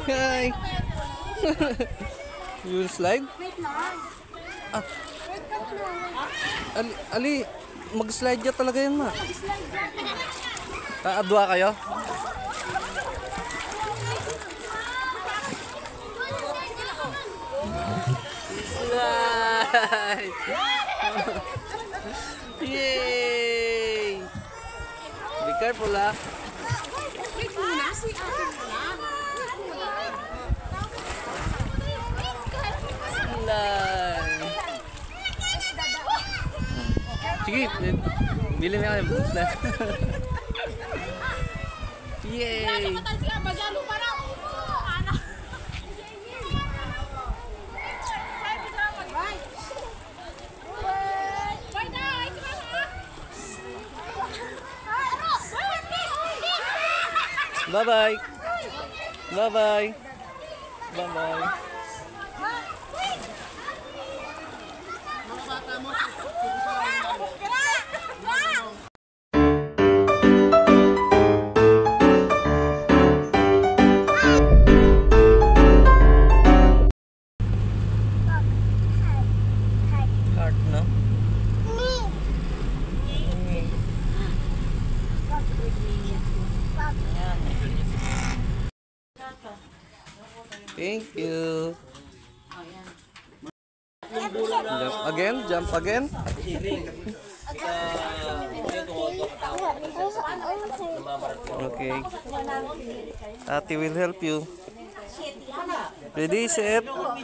Hi! You will slide? Ah. Ali, mag-slide ya talaga yan, ma. Adwa kayo? Slide! Yay! Be careful, ha? Sige, bili na kayo. Yay! Bye-bye! Bye-bye! Bye-bye! Heart, no? Thank you. Jump again, jump again. Okay. Ate will help you. Ready, set, go.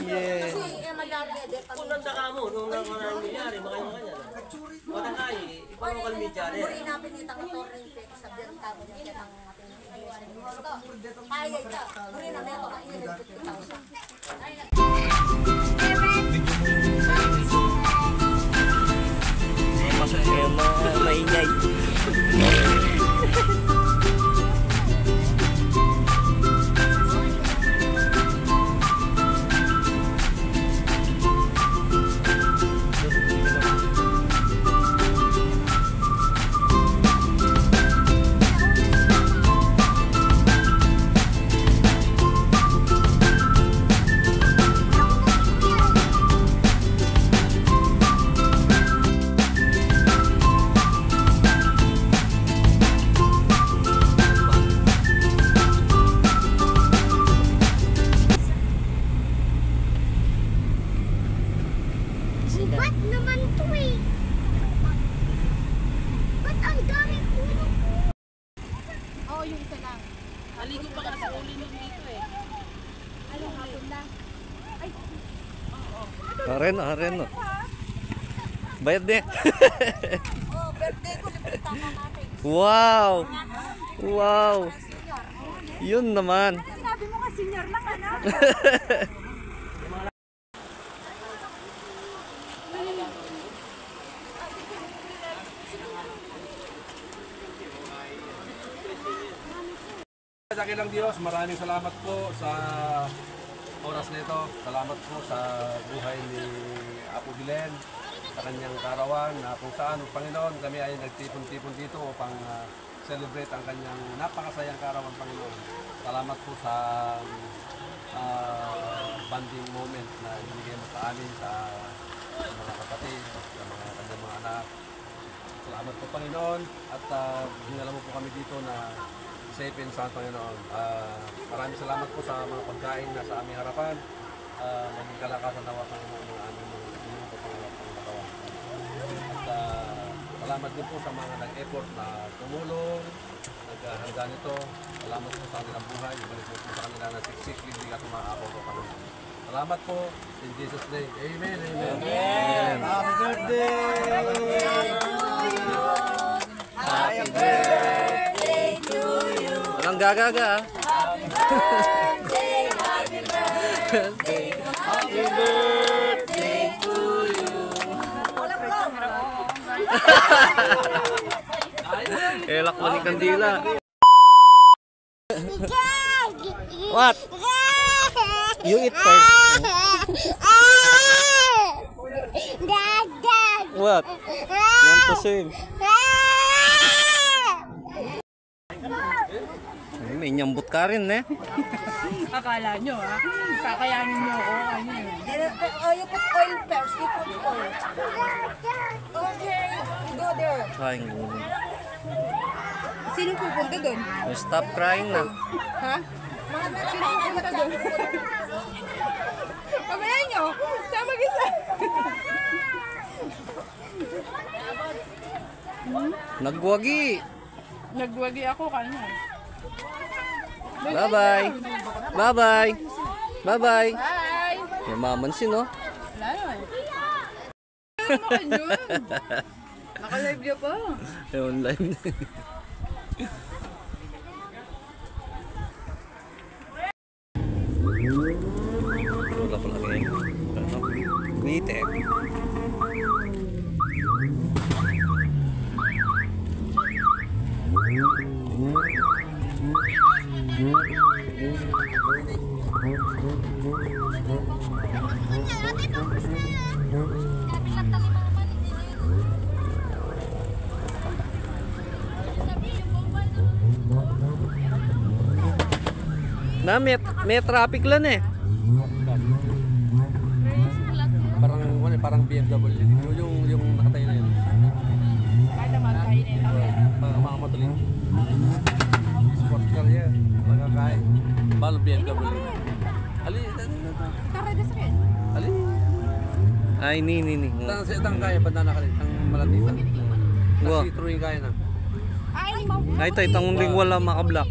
Yeah. Maingay. Ba't naman to eh? Ba't ang dami puno? Oo, yung isa lang. Aligo pa nga sa uli nung dito eh. Ano, hapon lang. Ay, Aren. Bayad din. oh, birthday ko, libre tama natin. Wow! Wow! Yun naman. Sinabi mo nga senior lang, ano? Dakilang Diyos, maraming salamat po sa oras nito. Salamat po sa buhay ni Apo Bilen, sa kanyang karawan na kung saan, Panginoon, kami ay nagtipon-tipon dito upang celebrate ang kanyang napakasayang karawan, Panginoon. Salamat po sa bonding moment na ibigay mo sa amin, sa mga kapatid, sa mga kanyang mga anak. Salamat po, Panginoon, at dinala mo po kami dito na safe and sound, Panginoon. Maraming salamat po sa mga pagkain na sa aming harapan. Maging kalakasan nawa, Panginoon, ng aming mga minuto pang katawan. At salamat din po sa mga nag-effort na tumulong, naghahanda nito. Salamat po sa kanilang buhay. Ibalik po sa kanila na siksik, hindi ka tumaapaw po, Panginoon. Salamat po. In Jesus' name. Amen. Amen. Amen. Happy birthday! Happy birthday to you! Walang gagaga. Happy birthday! Happy birthday! Happy birthday to you! Elak mo ni Kandila. What? You eat first. What? You want to swim? May nyambut ka rin eh. Akala nyo ha? Kakayanin nyo ako. Ano yun? You put oil first. You put oil. Okay, go there. Ay, gulo. Sino pupunta doon? Stop crying na. Ha? Sino pupunta doon? Pamayan nyo! Siya mag-isa! Nagwagi. Nagwagi ako kanina. Bye-bye. Bye-bye. Bye-bye. Bye! Yamamansin, no? Wala naman. Ano ka yun? Naka-live niya pa. Ayun, live. Wala pala kayo. Ano? Kuite. Na, may traffic lang eh. Parang BMW. Yung nakatayo na yun. Kahit naman kainin ako. Mga matuloy. Sport car yan. Magkakain. Balo BMW. Ali. Tara, dasakit. Ali. Ay, ni. Itang kaya, bandana ka rin. Ang malatita. Wow. Kasi true yung kaya na. Ay, ma'am. Ay, ito, itang lingwal lang makablock.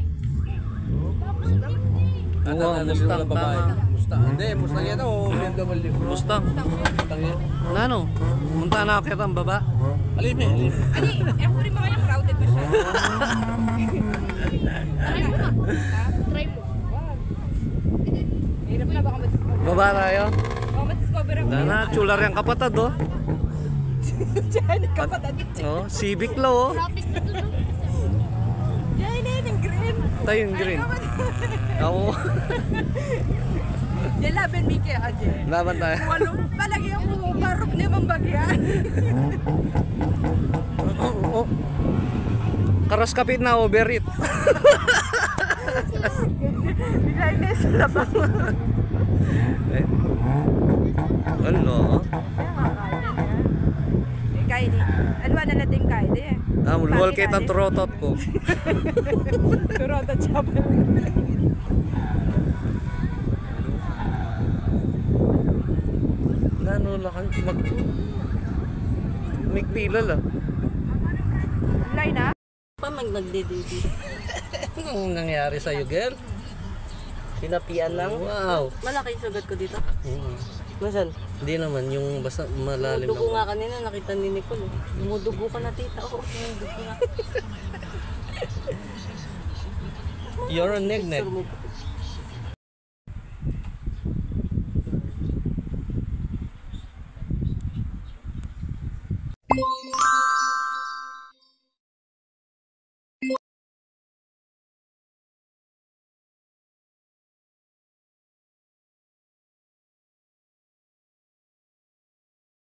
Wow, Mustang, tama. Mustang. Hindi, Mustang yan o BMW. Mustang. Mustang yan. Ano? Munta na ako kitang baba. Alime. Ani, ako rin mga yung crowded ba siya? Try mo na. Try mo. Hirap na baka madiscover. Baba tayo. Baka madiscover ako. Dana, chular yung kapatid, oh. Diyan, kapatid. Oh, Civic law, oh. Diyan, yung green. Tayo yung green. Oo. Diyan, laban Mickey ako dyan. Laban tayo. Walo, palagi ako marok na yung bagyan. Oh. Karas kapit na, overeat. Bigla na sa labang. Eh. Ano? Kain eh. Alwa na natin kain eh. Mulwal kita ang turotot ko. Turota chapel. Ano lang Migpila lang. Line na? Pa nagdedede. Anong nangyari sa'yo, girl? Pinapian lang. Wow. Malaki yung sugat ko dito. Nasaan? Hindi naman, yung basta malalim Dugo lang. nga kanina, nakita ni Nicole. Dumudugo ka na tita. Oo, dumudugo nga. You're a neg-neg. Picture mo.